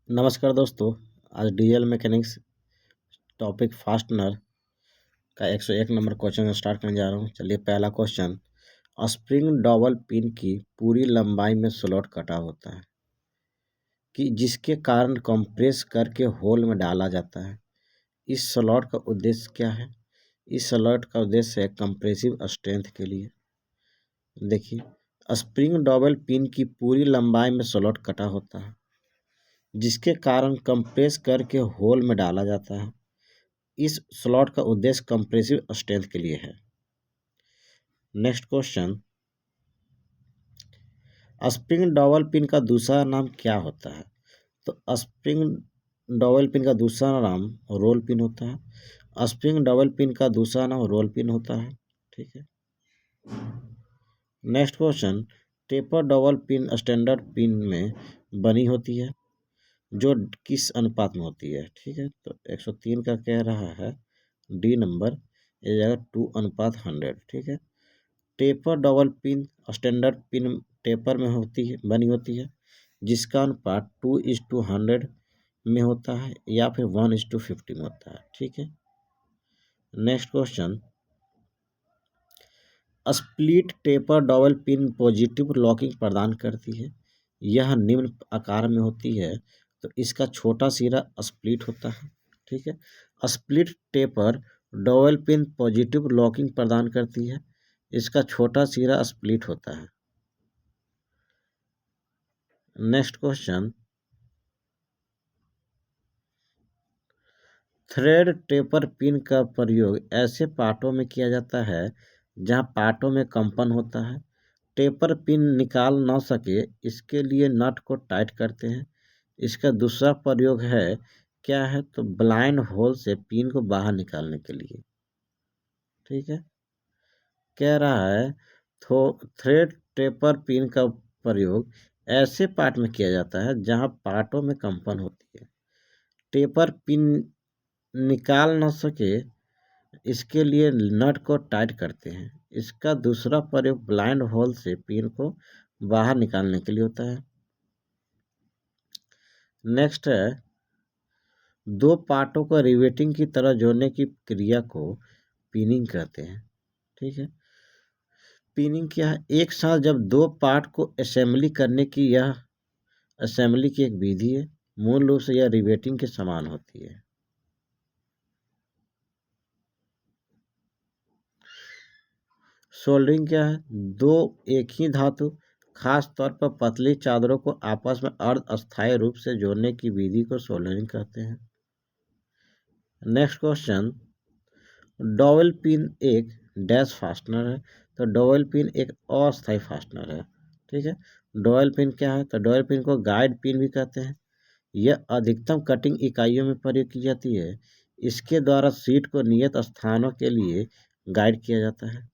नमस्कार दोस्तों। आज डीएल मैकेनिक्स टॉपिक फास्टनर का 101 नंबर क्वेश्चन स्टार्ट करने जा रहा हूँ। चलिए, पहला क्वेश्चन। स्प्रिंग डबल पिन की पूरी लंबाई में स्लॉट कटा होता है कि जिसके कारण कंप्रेस करके होल में डाला जाता है। इस स्लॉट का उद्देश्य क्या है? इस स्लॉट का उद्देश्य है कंप्रेसिव स्ट्रेंथ के लिए। देखिए, स्प्रिंग डबल पिन की पूरी लंबाई में स्लॉट कटा होता है जिसके कारण कंप्रेस करके होल में डाला जाता है। इस स्लॉट का उद्देश्य कंप्रेसिव स्ट्रेंथ के लिए है। Next question. Spring double pin का दूसरा नाम क्या होता है? तो स्प्रिंग डबल पिन का दूसरा नाम रोल पिन होता है। स्प्रिंग डबल पिन का दूसरा नाम रोल पिन होता है। ठीक है। Next question. Taper double pin standard pin में बनी होती है जो किस अनुपात में होती है? ठीक है, तो 103 का कह रहा है डी नंबर, ये जाएगा 2:100। ठीक है। Taper double pin standard pin taper में बनी होती है जिसका अनुपात 2:100 में होता है या फिर 1:50 में होता है। ठीक है। Next question. Split taper double pin positive locking प्रदान करती है। यह निम्न आकार में होती है, तो इसका छोटा सिरा स्प्लिट होता है। ठीक है। Split taper double pin positive locking प्रदान करती है, इसका छोटा सिरा स्प्लिट होता है। Next question. Thread taper pin का प्रयोग ऐसे पार्टों में किया जाता है जहां पार्टों में कंपन होता है। टेपर पिन निकाल न सके इसके लिए नट को टाइट करते हैं। इसका दूसरा प्रयोग है क्या है? तो ब्लाइंड होल से पिन को बाहर निकालने के लिए। ठीक है। कह रहा है थ्रेड टेपर पिन का प्रयोग ऐसे पार्ट में किया जाता है जहां पार्टों में कंपन होती है। टेपर पिन निकाल न सके इसके लिए नट को टाइट करते हैं। इसका दूसरा प्रयोग ब्लाइंड होल से पिन को बाहर निकालने के लिए होता है। नेक्स्ट है, दो पार्टों को रिवेटिंग की तरह जोड़ने की क्रिया को पिनिंग कहते हैं। ठीक है। पिनिंग क्या है? एक साथ जब दो पार्ट को असेंबली करने की यह असेंबली की एक विधि है। मूल रूप से यह रिवेटिंग के समान होती है। सोल्डरिंग क्या है? दो एक ही धातु, खास तौर पर पतली चादरों को आपस में अर्ध अस्थायी रूप से जोड़ने की विधि को सोल्डरिंग कहते हैं। Next question. डॉवेल पिन एक डैश फास्टनर है, तो डॉवेल पिन एक अस्थायी फास्टनर है। ठीक है। डॉवेल पिन क्या है? तो डॉवेल पिन को गाइड पिन भी कहते हैं। यह अधिकतम कटिंग इकाइयों में प्रयोग की जाती है। इसके द्वारा सीट को नियत स्थानों के लिए गाइड किया जाता है।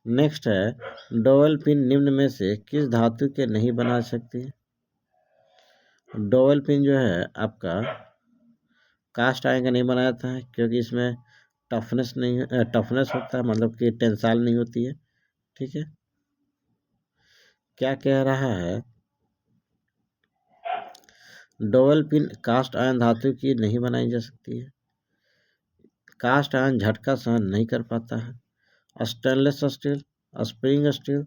नेक्स्ट है, डॉवेल पिन निम्न में से किस धातु के नहीं बना सकती? डॉवेल पिन जो है आपका कास्ट आयरन का नहीं बनाया जाता है क्योंकि इसमें टफनेस होता है, मतलब कि टेंसाइल नहीं होती है। ठीक है। क्या कह रहा है? डॉवेल पिन कास्ट आयरन धातु की नहीं बनाई जा सकती है। कास्ट आयरन झटका सहन नहीं कर पाता है। स्टेनलेस स्टील, स्प्रिंग स्टील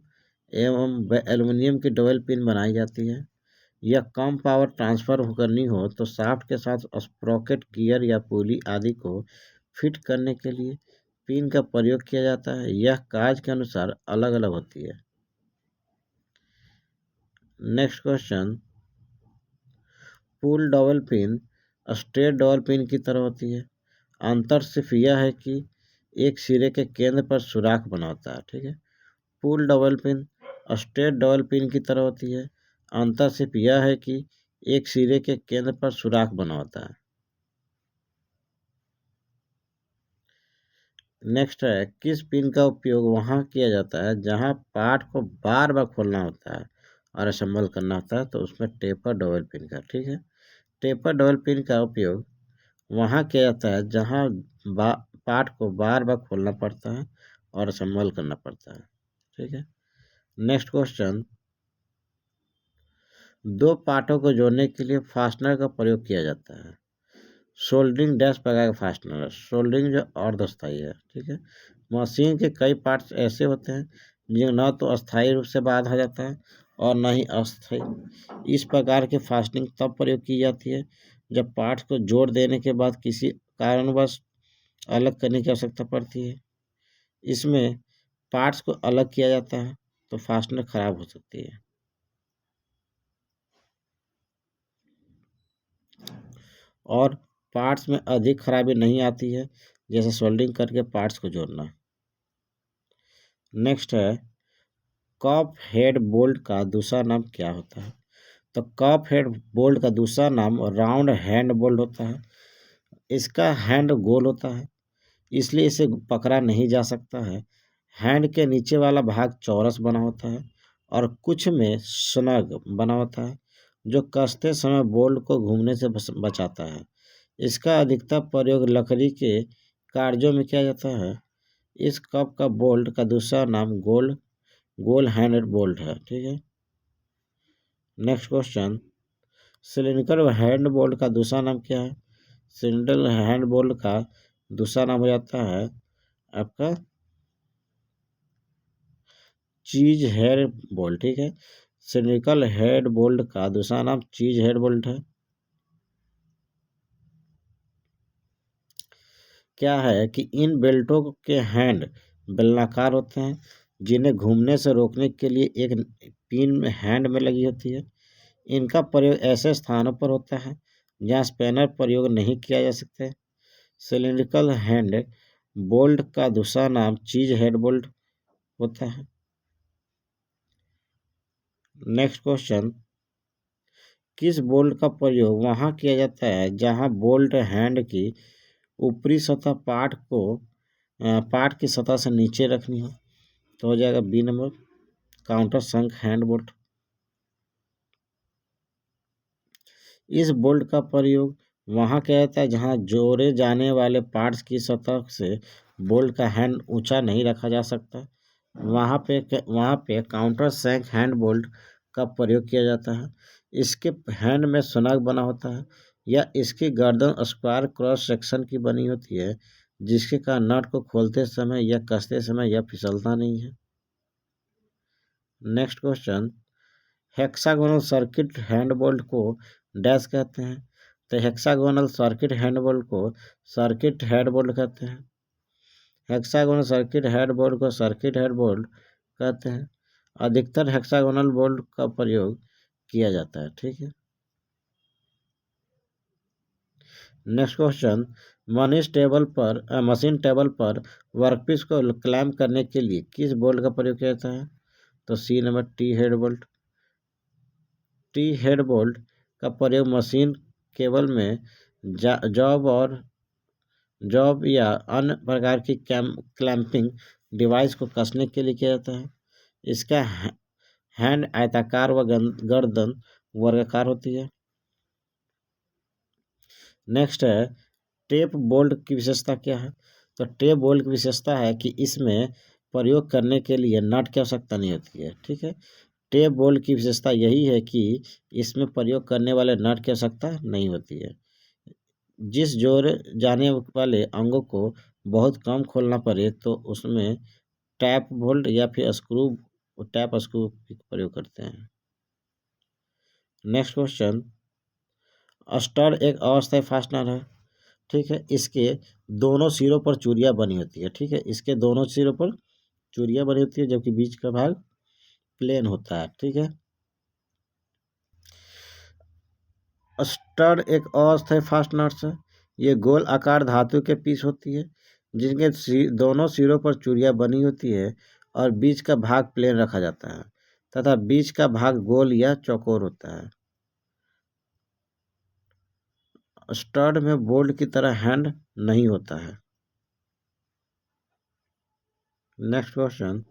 एवं एल्युमिनियम की डॉवेल पिन बनाई जाती है। यह कम पावर ट्रांसफर करनी हो तो शाफ्ट के साथ स्प्रॉकेट, गियर या पुली आदि को फिट करने के लिए पिन का प्रयोग किया जाता है। यह कार्य के अनुसार अलग अलग होती है। Next question. Pull double pin straight double pin की तरह होती है। अंतर सिर्फ यह है कि एक सिरे के केंद्र पर सुराख बना होता है। ठीक है। Pull double pin straight double pin की तरह होती है। अंतर सिर्फ यह है कि एक सिरे के केंद्र पर सुराख बना होता है। नेक्स्ट है, किस पिन का उपयोग वहां किया जाता है जहां पार्ट को बार बार खोलना होता है और असेंबल करना होता है? तो उसमें टेपर डबल पिन का। ठीक है। टेपर डबल पिन का उपयोग वहां किया जाता है जहां पार्ट को बार बार खोलना पड़ता है और असेंबल करना पड़ता है। ठीक है। Next question. दो पार्टों को जोड़ने के लिए फास्टनर का प्रयोग किया जाता है। सोल्डरिंग डैश प्रकार का फास्टनर है। सोल्डरिंग जो अर्धस्थायी है, ठीक है। मशीन के कई पार्ट्स ऐसे होते हैं जिन्हें न तो अस्थायी रूप से बांधा जाता है और न ही अस्थायी। इस प्रकार की फास्टनिंग तब प्रयोग की जाती है जब पार्ट्स को जोड़ देने के बाद किसी कारणवश अलग करने की आवश्यकता पड़ती है। इसमें पार्ट्स को अलग किया जाता है तो फास्टनर खराब हो सकती है। और पार्ट्स में अधिक खराबी नहीं आती है, जैसे सोल्डरिंग करके पार्ट्स को जोड़ना। नेक्स्ट है, कप हेड बोल्ट का दूसरा नाम क्या होता है? तो कप हेड बोल्ट का दूसरा नाम राउंड हैंड बोल्ट होता है। इसका हैंड गोल होता है, इसलिए इसे पकड़ा नहीं जा सकता है। हैंड के नीचे वाला भाग चौरस बना होता है और कुछ में स्नग बना होता है, जो कसते समय बोल्ट को घूमने से बचाता है। इसका अधिकतर प्रयोग लकड़ी के कार्यों में किया जाता है। इस कप का बोल्ट का दूसरा नाम गोल हैंडेड बोल्ट है, ठीक है। Next question, cylindrical hand bolt का दूसरा नाम क्या है? सिलिंड्रिकल हैंड बोल्ट का दूसरा नाम हो जाता है आपका चीज हेड बोल्ट, ठीक है। सिलिंड्रिकल हेड बोल्ट का दूसरा नाम चीज हेड बोल्ट है। क्या है कि इन बेल्टों के हैंड बेलनाकार होते हैं, जिन्हें घूमने से रोकने के लिए एक पिन हैंड में लगी होती है। इनका प्रयोग ऐसे स्थानों पर होता है जहां स्पैनर प्रयोग नहीं किया जा सकता। सिलिंड्रिकल हैंड बोल्ट का दूसरा नाम चीज हेड बोल्ट होता है। नेक्स्ट क्वेश्चन, किस बोल्ट का प्रयोग वहां किया जाता है जहां बोल्ट हैंड की ऊपरी सतह पार्ट की सतह से नीचे रखनी हो? तो हो जाएगा बी नंबर, काउंटर संक हैंड बोल्ट। इस बोल्ट का प्रयोग वहां किया जाता है जहां जोड़े जाने वाले पार्ट्स की सतह से बोल्ट का हैंड ऊंचा नहीं रखा जा सकता। वहां पे काउंटर सैंक हैंड बोल्ट का प्रयोग किया जाता है। इसके हैंड में सुनाग बना होता है या इसकी गर्दन स्क्वायर क्रॉस सेक्शन की बनी होती है, जिसके कारण नट को खोलते समय या कसते समय यह फिसलता नहीं है। Next question, hexagonal circuit hand bolt को डैश कहते हैं? तो हेक्सागोनल सर्किट हैंड बोल्ट को सर्किट हेड बोल्ट कहते हैं। हेक्सागोनल सर्किट हेड बोल्ट को सर्किट हेड बोल्ट कहते हैं। अधिकतर हेक्सागोनल बोल्ट का प्रयोग किया जाता है, ठीक है। नेक्स्ट क्वेश्चन, मशीन टेबल पर वर्कपीस को क्लैम्प करने के लिए किस बोल्ट का प्रयोग किया जाता है? तो C number, T head bolt. T head bolt का प्रयोग मशीन केबल में जॉब या अन्य प्रकार की क्लैंपिंग डिवाइस को कसने के लिए किया जाता है। इसका हैंड आयताकार व गर्दन वर्गाकार होती है। नेक्स्ट है, टेप बोल्ट की विशेषता क्या है? तो टेप बोल्ट की विशेषता है कि इसमें प्रयोग करने के लिए नट की आवश्यकता नहीं होती है, ठीक है। टेप बोल्ट की विशेषता यही है कि इसमें प्रयोग करने वाले नट की आवश्यकता नहीं होती है। जिस जोड़े जाने वाले अंगों को बहुत कम खोलना पड़े तो उसमें टैप बोल्ट या फिर टैप स्क्रू का प्रयोग करते हैं। नेक्स्ट क्वेश्चन, स्टड एक अस्थायी फास्टनर है, ठीक है। इसके दोनों सिरों पर चूड़ियाँ बनी होती है, ठीक है। इसके दोनों सिरों पर चूड़ियाँ बनी होती है जबकि बीच का भाग प्लेन होता है, ठीक है। स्टड एक अस्थायी फास्टनर है। ये गोल आकार धातु के पीस होती है जिनके दोनों सिरों पर चूड़ियाँ बनी होती है और बीच का भाग प्लेन रखा जाता है तथा बीच का भाग गोल या चौकोर होता है। स्टड में बोल्ट की तरह हैंड नहीं होता है। नेक्स्ट क्वेश्चन,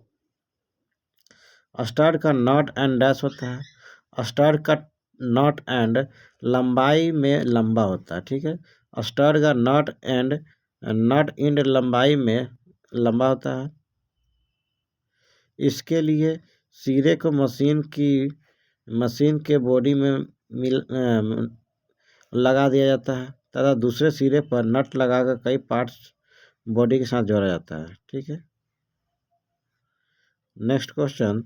स्टड का नट एंड डैश होता है। स्टड का नट एंड लंबाई में लंबा होता है, ठीक है। स्टड का नट एंड लंबाई में लंबा होता है। इसके लिए सिरे को मशीन की मशीन के बॉडी में लगा दिया जाता है तथा दूसरे सिरे पर नट लगाकर कई पार्ट्स बॉडी के साथ जोड़ा जाता है। ठीक है। नेक्स्ट क्वेश्चन,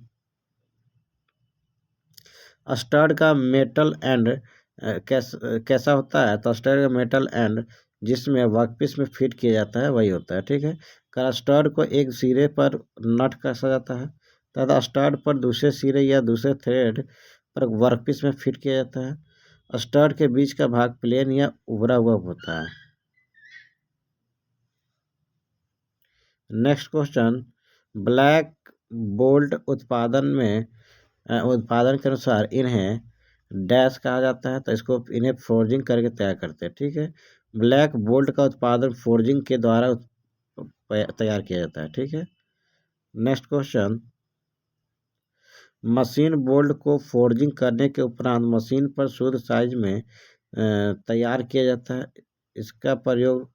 स्टड का मेटल एंड कैसा होता है? तो स्टड का मेटल एंड जिसमें वर्कपीस में फिट किया जाता है वही होता है। ठीक है। कर स्टड को एक सिरे पर नट कसा जाता है तथा स्टड पर दूसरे सिरे या दूसरे थ्रेड पर वर्कपीस में फिट किया जाता है। स्टड के बीच का भाग प्लेन या उभरा हुआ होता है। नेक्स्ट क्वेश्चन, ब्लैक बोल्ट उत्पादन के अनुसार इन्हें डैश कहा जाता है, तो इसको इन्हें फोर्जिंग करके तैयार करते हैं। ठीक है। ब्लैक बोल्ट का उत्पादन फोर्जिंग के द्वारा तैयार किया जाता है। ठीक है। नेक्स्ट क्वेश्चन, मशीन बोल्ट को फोर्जिंग करने के उपरांत मशीन पर शुद्ध साइज में तैयार किया जाता है। इसका प्रयोग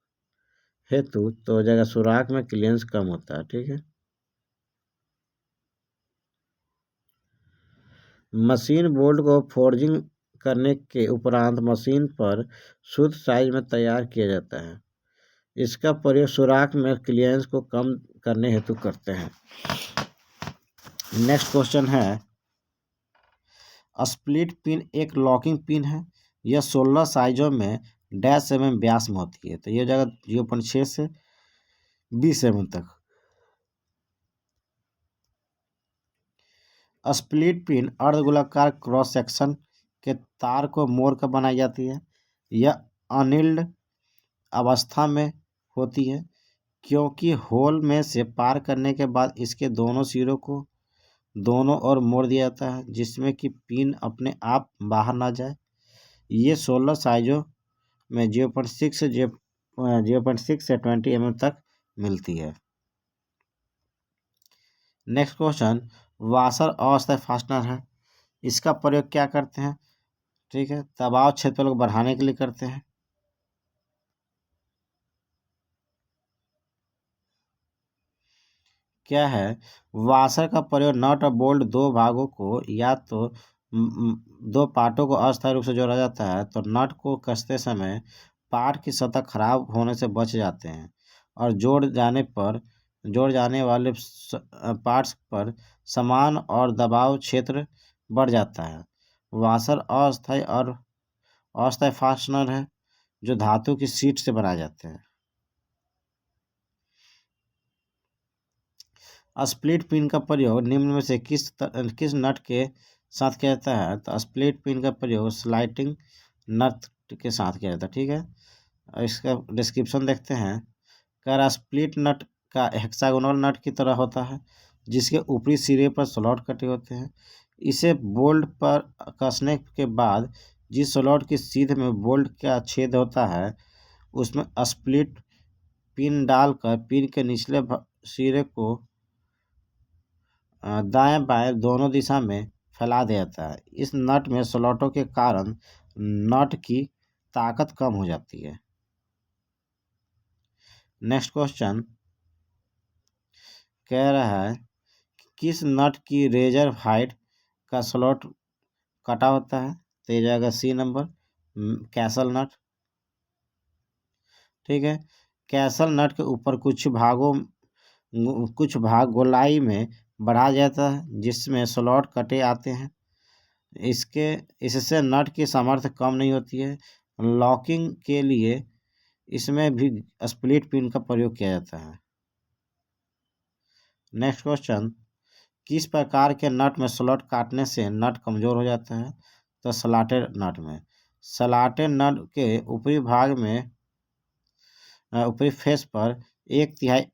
हेतु तो जगह सुराख में क्लियरेंस कम होता है। ठीक है। मशीन बोल्ट को फोर्जिंग करने के उपरांत मशीन पर शुद्ध साइज में तैयार किया जाता है। इसका प्रयोग सुराख में क्लियरेंस को कम करने हेतु करते हैं। नेक्स्ट क्वेश्चन है, स्प्लिट पिन एक लॉकिंग पिन है। यह 16 साइजों में -mm व्यास में होती है। तो यह जगह 0.6 से 20 mm तक। स्प्लिट पिन अर्धगोलाकार क्रॉस सेक्शन के तार को मोड़ कर बनाई जाती है। यह अनिल्ड अवस्था में होती है क्योंकि होल में से पार करने के बाद इसके दोनों सिरों को दोनों ओर मोड़ दिया जाता है जिसमें कि पिन अपने आप बाहर ना जाए। ये 16 साइजों में 0.6 से 20 mm तक मिलती है। नेक्स्ट क्वेश्चन, वाशर अस्थायी फास्टनर है। इसका प्रयोग क्या करते हैं? ठीक है, दबाव क्षेत्र को बढ़ाने के लिए करते हैं। क्या है? वाशर का प्रयोग नट और बोल्ट दो भागों को या तो दो पार्टों को अस्थायी रूप से जोड़ा जाता है तो नट को कसते समय पार्ट की सतह खराब होने से बच जाते हैं और जोड़ जाने वाले पार्ट्स पर समान और दबाव क्षेत्र बढ़ जाता है। वाशर अस्थायी फास्टनर है जो धातु की शीट से बनाए जाते हैं। स्प्लिट पिन का प्रयोग निम्न में से किस नट के साथ किया जाता है? तो स्प्लिट पिन का प्रयोग स्लाइडिंग नट के साथ किया जाता है। ठीक है। इसका डिस्क्रिप्शन देखते हैं। स्प्लिट नट का हेक्सागोनल नट की तरह होता है जिसके ऊपरी सिरे पर स्लॉट कटे होते हैं। इसे बोल्ट पर कसने के बाद जिस स्लॉट की सीध में बोल्ट का छेद होता है उसमें स्प्लिट पिन डालकर पिन के निचले सिरे को दाएं बाएं दोनों दिशा में फैला दिया जाता है। इस नट में स्लॉटों के कारण नट की ताकत कम हो जाती है। नेक्स्ट क्वेश्चन कह रहा है किस नट की रेजर हाइट का स्लॉट कटा होता है? तो ये जाएगा सी नंबर, कैसल नट। ठीक है। कैसल नट के ऊपर कुछ भाग गोलाई में बढ़ा जाता है जिसमें स्लॉट कटे आते हैं। इससे नट की सामर्थ्य कम नहीं होती है। लॉकिंग के लिए इसमें भी स्प्लिट पिन का प्रयोग किया जाता है। नेक्स्ट क्वेश्चन, किस प्रकार के नट में स्लॉट काटने से नट कमजोर हो जाता है? तो स्लॉटेड नट में। स्लॉटेड नट के ऊपरी भाग में ऊपरी फेस पर 1/3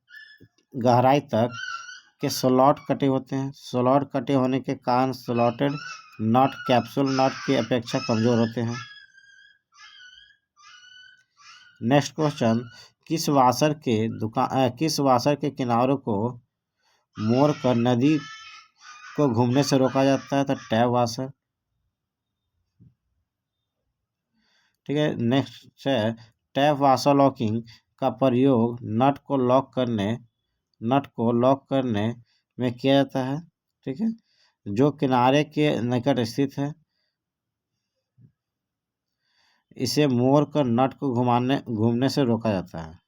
गहराई तक के स्लॉट कटे होते हैं। स्लॉट कटे होने के कारण स्लॉटेड नट कैप्सूल नट की अपेक्षा कमजोर होते हैं। नेक्स्ट क्वेश्चन, किस वाशर के किनारों को मोड़कर नदी को घूमने से रोका जाता है? तो टैब वाशर। ठीक है। नेक्स्ट है टैब वाशर लॉकिंग का प्रयोग नट को लॉक करने में किया जाता है। ठीक है। जो किनारे के निकट स्थित है, इसे मोड़ कर नट को घूमने से रोका जाता है।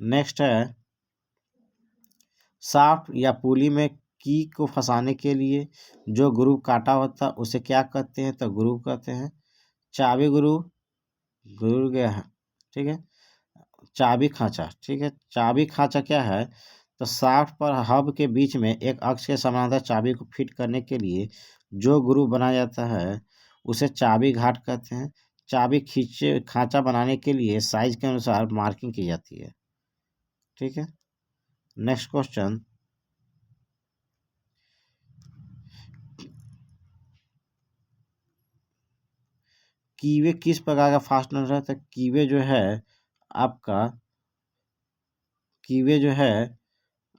नेक्स्ट है, शाफ्ट या पुली में की को फंसाने के लिए जो ग्रूव काटा होता है उसे क्या कहते हैं? तो ग्रूव कहते हैं। चाबी ग्रूव, ग्रूव गया है, ठीक है। चाबी खांचा, ठीक है। चाबी खांचा क्या है? तो शाफ्ट पर हब के बीच में एक अक्ष के समानांतर चाबी को फिट करने के लिए जो ग्रूव बनाया जाता है उसे चाबी घाट कहते हैं। चाबी खींचे खांचा बनाने के लिए साइज के अनुसार मार्किंग की जाती है, ठीक है। नेक्स्ट क्वेश्चन, कीवे किस प्रकार का फास्टनर है? तो कीवे जो है आपका, कीवे जो है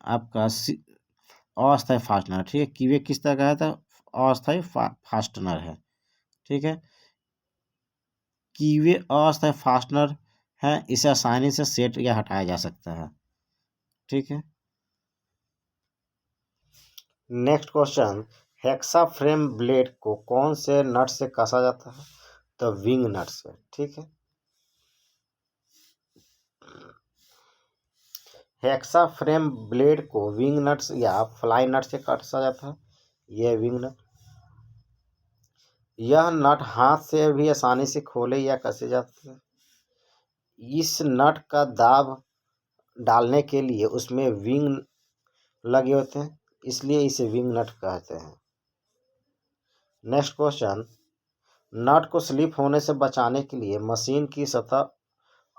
आपका अस्थायी फास्टनर, ठीक है। कीवे किस तरह का है? तो अस्थायी फास्टनर है, ठीक है। कीवे अस्थायी फास्टनर है, इसे आसानी से सेट या हटाया जा सकता है, ठीक है। Next question, hexa frame blade को कौन से नट से कसा जाता है? तो विंग नट से, ठीक है। हेक्सा फ्रेम ब्लेड को विंग नट्स या फ्लाई नट से कसा जाता है। यह विंग नट, यह नट हाथ से भी आसानी से खोले या कसे जाते हैं। इस नट का दाब डालने के लिए उसमें विंग लगे होते हैं, इसलिए इसे विंग नट कहते हैं। नेक्स्ट क्वेश्चन, नट को स्लिप होने से बचाने के लिए मशीन की सतह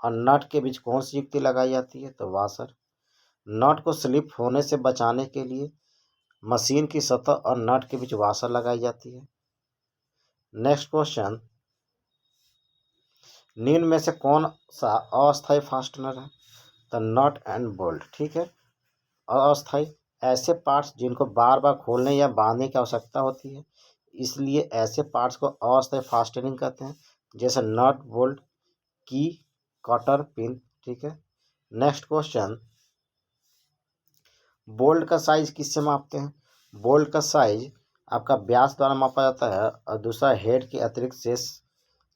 और नट के बीच कौन सी युक्ति लगाई जाती है? तो वाशर। नट को स्लिप होने से बचाने के लिए मशीन की सतह और नट के बीच वाशर लगाई जाती है। नेक्स्ट क्वेश्चन, निम्न में से कौन सा अस्थायी फास्टनर है? तो नट एंड बोल्ट, ठीक है। अस्थायी, ऐसे पार्ट्स जिनको बार बार खोलने या बांधने की आवश्यकता होती है, इसलिए ऐसे पार्ट्स को अस्थायी फास्टनिंग कहते हैं, जैसे नट, बोल्ट, की, कटर, पिन, ठीक है। नेक्स्ट क्वेश्चन, बोल्ट का साइज किससे मापते हैं? बोल्ट का साइज आपका व्यास द्वारा मापा जाता है और दूसरा हेड के अतिरिक्त शेष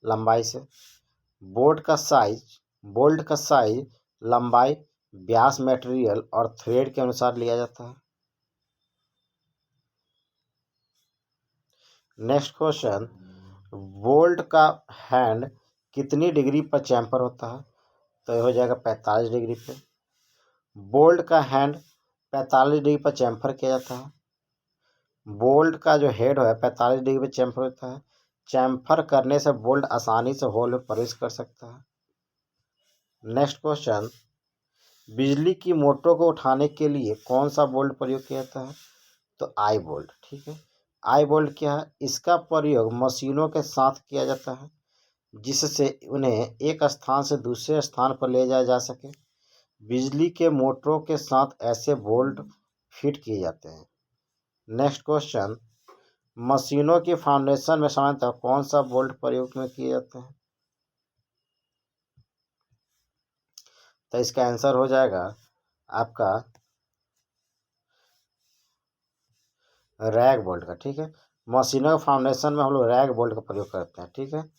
लंबाई से। बोल्ट का साइज लंबाई, व्यास, मटेरियल और थ्रेड के अनुसार लिया जाता है। नेक्स्ट क्वेश्चन, बोल्ट का हैंड कितनी डिग्री पर चैम्फर होता है? तो ये हो जाएगा 45 डिग्री पे। बोल्ट का हैंड 45 डिग्री पर चैम्फर किया जाता है। बोल्ट का जो हेड है 45 डिग्री पर चैम्फर होता है। चैम्फर करने से बोल्ट आसानी से होल में प्रवेश कर सकता है। नेक्स्ट क्वेश्चन, बिजली की मोटरों को उठाने के लिए कौन सा बोल्ट प्रयोग किया जाता है? तो आई बोल्ट, ठीक है। आई बोल्ट क्या है? इसका प्रयोग मशीनों के साथ किया जाता है जिससे उन्हें एक स्थान से दूसरे स्थान पर ले जाया जा सके। बिजली के मोटरों के साथ ऐसे बोल्ट फिट किए जाते हैं। नेक्स्ट क्वेश्चन, मशीनों की फाउंडेशन में सामान्यतः कौन सा बोल्ट प्रयोग में किए जाते हैं? तो इसका आंसर हो जाएगा आपका रैग बोल्ट का, ठीक है। मशीनों के फाउंडेशन में हम लोग रैग बोल्ट का प्रयोग करते हैं, ठीक है।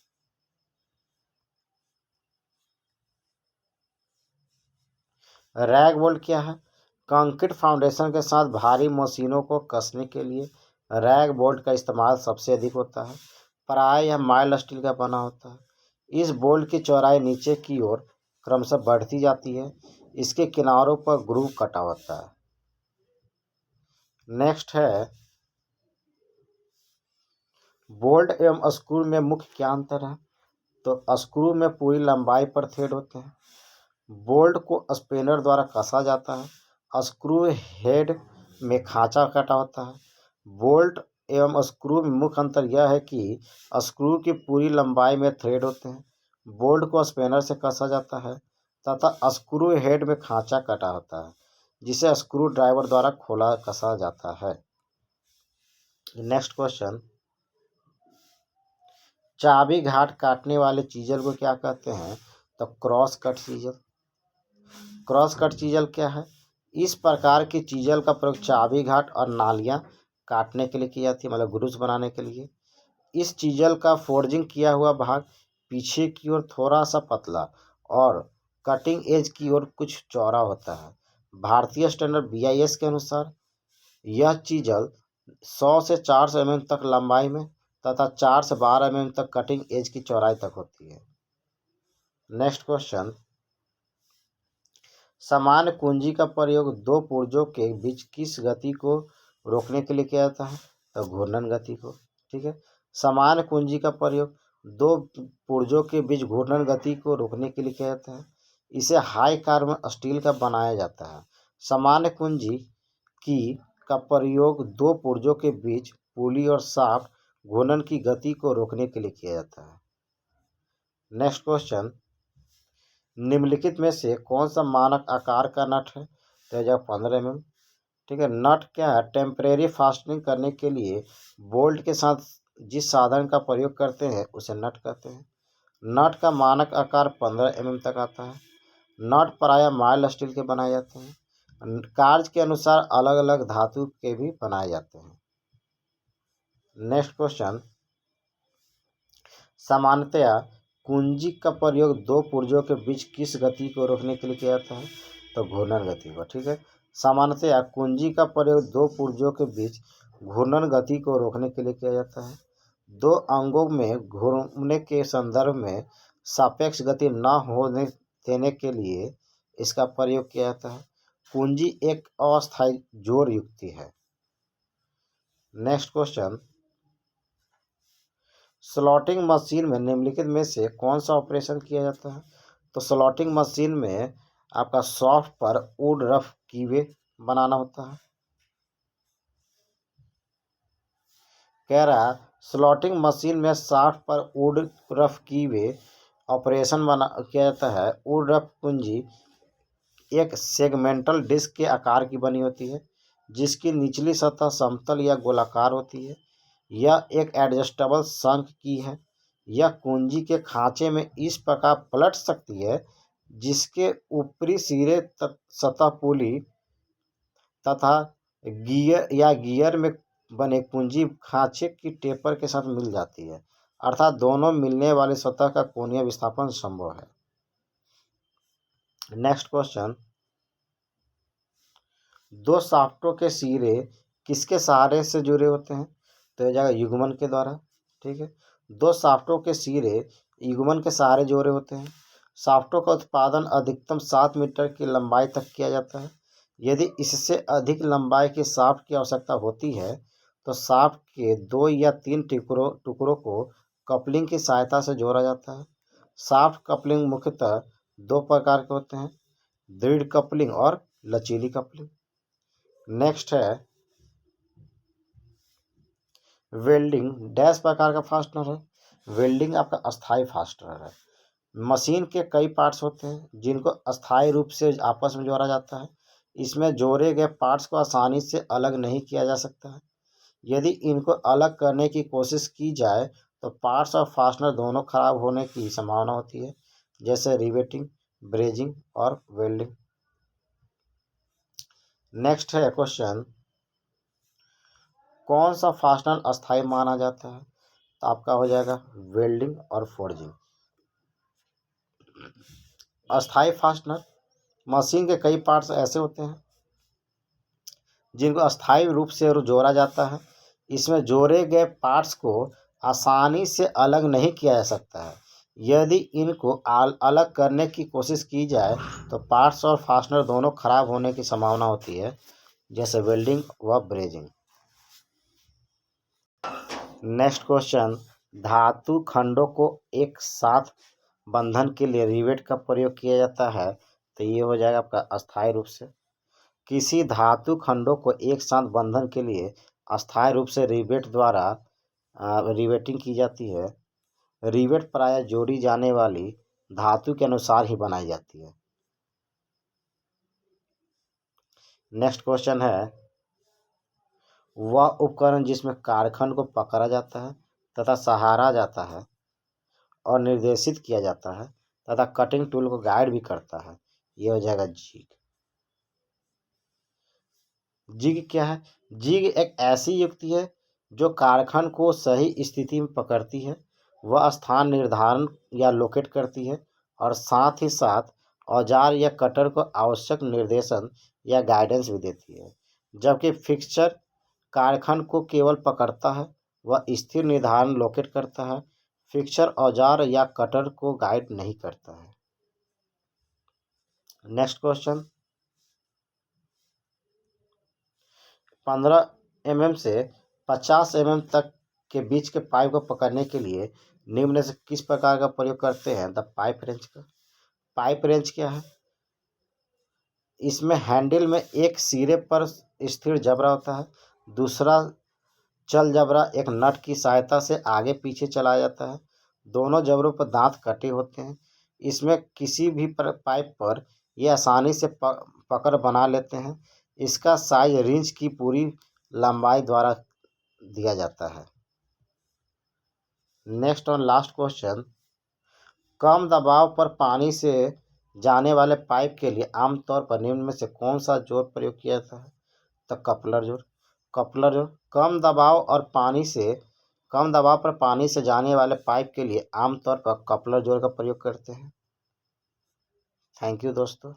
रैग बोल्ट क्या है? कंक्रीट फाउंडेशन के साथ भारी मशीनों को कसने के लिए रैग बोल्ट का इस्तेमाल सबसे अधिक होता है। प्रायः यह माइल्ड स्टील का बना होता है। इस बोल्ट की चौड़ाई नीचे की ओर क्रमशः बढ़ती जाती है। इसके किनारों पर ग्रूव कटा होता है। नेक्स्ट है, बोल्ट एवं स्क्रू में मुख्य क्या अंतर है? तो स्क्रू में पूरी लंबाई पर थ्रेड होते हैं। बोल्ट को स्पेनर द्वारा कसा जाता है। स्क्रू हेड में खांचा कटा होता है। बोल्ट एवं स्क्रू में मुख्य अंतर यह है कि स्क्रू की पूरी लंबाई में थ्रेड होते हैं। बोल्ट को स्पेनर से कसा जाता है तथा स्क्रू हेड में खांचा कटा होता है जिसे स्क्रू ड्राइवर द्वारा खोला कसा जाता है। नेक्स्ट क्वेश्चन, चाबी घाट काटने वाले चीजल को क्या कहते हैं? तो cross cut chisel. Cross cut chisel क्या है? इस प्रकार की चीजल का प्रयोग चाबी घाट और नालियां काटने के लिए की जाती है, मतलब ग्रूव्स बनाने के लिए। इस चीजल का फोर्जिंग किया हुआ भाग पीछे की ओर थोड़ा सा पतला और कटिंग एज की ओर कुछ चौड़ा होता है। भारतीय स्टैंडर्ड BIS के अनुसार यह चीजल 100 से 400 mm तक लंबाई में तथा 4 से 12 mm तक कटिंग एज की चौड़ाई तक होती है। नेक्स्ट क्वेश्चन, सामान्य कुंजी का प्रयोग दो पुर्जों के बीच किस गति को रोकने के लिए किया जाता है? तो घूर्णन गति को। ठीक है, सामान्य कुंजी का प्रयोग दो पुर्जों के बीच घूर्णन गति को रोकने के लिए किया जाता है। इसे हाई कार्बन स्टील का बनाया जाता है। सामान्य कुंजी की का प्रयोग दो पुर्जों के बीच पुली और शाफ्ट घूर्णन की गति को रोकने के लिए किया जाता है। नेक्स्ट क्वेश्चन, निम्नलिखित में से कौन सा मानक आकार का नट है? तो यह 15 mm। ठीक है, नट क्या है? टेम्परेरी फास्टनिंग करने के लिए बोल्ट के साथ जिस साधन का प्रयोग करते हैं उसे नट कहते हैं। नट का मानक आकार 15 mm तक आता है। नट प्रायः माइल्ड स्टील के बनाए जाते हैं। कार्य के अनुसार अलग अलग धातु के भी बनाए जाते हैं। नेक्स्ट क्वेश्चन, सामान्यतया कुंजी का प्रयोग दो पुर्जों के बीच किस गति को रोकने के लिए किया जाता है? तो घूर्णन गति को। ठीक है, सामान्यतया कुंजी का प्रयोग दो पुर्जों के बीच घूर्णन गति को रोकने के लिए किया जाता है। दो अंगों में घूमने के संदर्भ में सापेक्ष गति न होने देने के लिए इसका प्रयोग किया जाता है। कुंजी एक अस्थायी जोड़ युक्ति है। नेक्स्ट क्वेश्चन, स्लॉटिंग मशीन में निम्नलिखित में से कौन सा ऑपरेशन किया जाता है? तो स्लॉटिंग मशीन में आपका सॉफ्ट पर वुड रफ कीवे बनाना होता है। कह रहा है स्लॉटिंग मशीन में शाफ्ट पर वुड रफ कीवे ऑपरेशन बना किया जाता है। वुड रफ कुंजी एक सेगमेंटल डिस्क के आकार की बनी होती है जिसकी निचली सतह समतल या गोलाकार होती है। यह एक एडजस्टेबल शंख की है। यह कुंजी के खांचे में इस प्रकार पलट सकती है जिसके ऊपरी सिरे सतह पुली तथा गियर में बने कुंजी खांचे की टेपर के साथ मिल जाती है, अर्थात दोनों मिलने वाली सतह का कोणीय विस्थापन संभव है। नेक्स्ट क्वेश्चन, दो शाफ्टों के सिरे किसके सहारे से जुड़े होते हैं? तो यह जाएगा युग्मन के द्वारा। ठीक है, दो शाफ्टों के सिरे युग्मन के सहारे जोड़े होते हैं। शाफ्टों का उत्पादन अधिकतम 7 मीटर की लंबाई तक किया जाता है। यदि इससे अधिक लंबाई के शाफ्ट की आवश्यकता होती है तो शाफ्ट के 2 या 3 टुकड़ों को कपलिंग की सहायता से जोड़ा जाता है। शाफ्ट कपलिंग मुख्यतः दो प्रकार के होते हैं, दृढ़ कपलिंग और लचीली कपलिंग। नेक्स्ट है वेल्डिंग। डैश प्रकार का फास्टनर है। वेल्डिंग आपका अस्थायी फास्टनर है। मशीन के कई पार्ट्स होते हैं जिनको अस्थायी रूप से आपस में जोड़ा जाता है। इसमें जोड़े गए पार्ट्स को आसानी से अलग नहीं किया जा सकता है। यदि इनको अलग करने की कोशिश की जाए तो पार्ट्स और फास्टनर दोनों खराब होने की संभावना होती है, जैसे रिवेटिंग, ब्रेजिंग और वेल्डिंग। नेक्स्ट है क्वेश्चन, कौन सा फास्टनर अस्थायी माना जाता है? तो आपका हो जाएगा वेल्डिंग और फोर्जिंग। अस्थायी फास्टनर, मशीन के कई पार्ट्स ऐसे होते हैं जिनको अस्थायी रूप से जोड़ा जाता है। इसमें जोड़े गए पार्ट्स को आसानी से अलग नहीं किया जा सकता है। यदि इनको अलग करने की कोशिश की जाए तो पार्ट्स और फास्टनर दोनों खराब होने की संभावना होती है, जैसे वेल्डिंग व ब्रेजिंग। नेक्स्ट क्वेश्चन, धातु खंडों को एक साथ बंधन के लिए रिवेट का प्रयोग किया जाता है। तो ये हो जाएगा आपका अस्थायी रूप से। किसी धातु खंडों को एक साथ बंधन के लिए अस्थायी रूप से रिवेट द्वारा रिवेटिंग की जाती है। रिवेट प्रायः जोड़ी जाने वाली धातु के अनुसार ही बनाई जाती है। नेक्स्ट क्वेश्चन है, वह उपकरण जिसमें कारखंड को पकड़ा जाता है तथा सहारा जाता है और निर्देशित किया जाता है तथा कटिंग टूल को गाइड भी करता है, ये हो जाएगा जिग। जिग क्या है? जिग एक ऐसी युक्ति है जो कारखंड को सही स्थिति में पकड़ती है, वह स्थान निर्धारण या लोकेट करती है और साथ ही साथ औजार या कटर को आवश्यक निर्देशन या गाइडेंस भी देती है। जबकि फिक्सचर कारखंड को केवल पकड़ता है, वह स्थिर निर्धारण लोकेट करता है। फिक्सचर औजार या कटर को गाइड नहीं करता है। नेक्स्ट क्वेश्चन, 15 mm से 50 mm तक के बीच के पाइप को पकड़ने के लिए निम्न से किस प्रकार का प्रयोग करते हैं? द पाइप रेंच का। पाइप रेंच क्या है? इसमें हैंडल में एक सिरे पर स्थिर जबड़ा होता है, दूसरा चल जबड़ा एक नट की सहायता से आगे पीछे चलाया जाता है। दोनों जबड़ों पर दांत कटे होते हैं। इसमें किसी भी पाइप पर ये आसानी से पकड़ बना लेते हैं। इसका साइज रिंच की पूरी लंबाई द्वारा दिया जाता है। नेक्स्ट और लास्ट क्वेश्चन, कम दबाव पर पानी से जाने वाले पाइप के लिए आमतौर पर निम्न में से कौन सा जोड़ प्रयोग किया जाता है? तो कपलर जोड़। कपलर जोड़ कम दबाव पर पानी से जाने वाले पाइप के लिए आमतौर पर कपलर जोड़ का प्रयोग करते हैं। थैंक यू दोस्तों।